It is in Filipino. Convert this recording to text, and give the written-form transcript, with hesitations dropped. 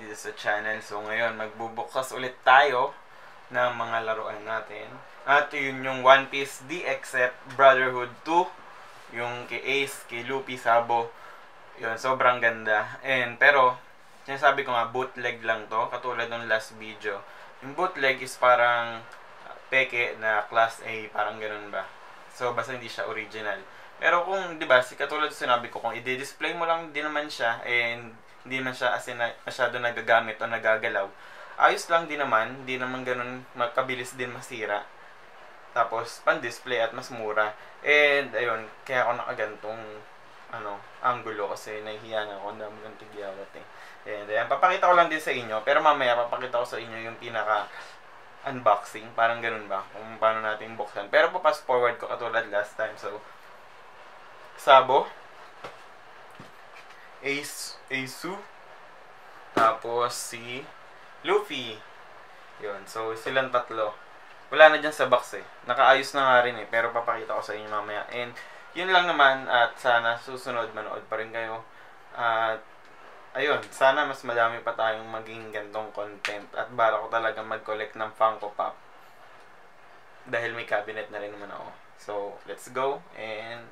dito sa channel. So ngayon, magbubukas ulit tayo ng mga laruan natin. At yun yung One Piece DXF Brotherhood 2. Yung kay Ace, kay Luffy, Sabo. Yun, sobrang ganda. Pero, sinasabi ko nga, bootleg lang to. Katulad ng last video. Yung bootleg is parang peke na class A, parang ganun ba. So, basta hindi siya original. Pero kung, di ba, katulad sinabi ko, kung i-display mo lang din naman siya, and hindi man siya as in masyado nagagamit o nagagalaw, ayos lang din naman, hindi naman ganun makabilis din masira. Tapos, pan-display at mas mura. And, ayun, kaya ako nakagantong, angulo kasi nahihiya na ako, ang dami kong tigyawat eh. And, ayan, papakita ko lang din sa inyo, pero mamaya papakita ko sa inyo yung pinaka unboxing, parang ganun ba, kung paano natin buksan. Pero pass forward ko katulad last time. So, Sabo, Ace, tapos si Luffy. Yun, so silang tatlo. Wala na dyan sa box eh. Nakaayos na nga rin eh, pero papakita ko sa inyo mamaya. And yun lang naman, at sana susunod manood pa rin kayo. At ayun, sana mas madami pa tayong maging gantong content. At bala ko talaga mag-collect ng Funko Pop. Dahil may cabinet na rin naman ako. So, let's go and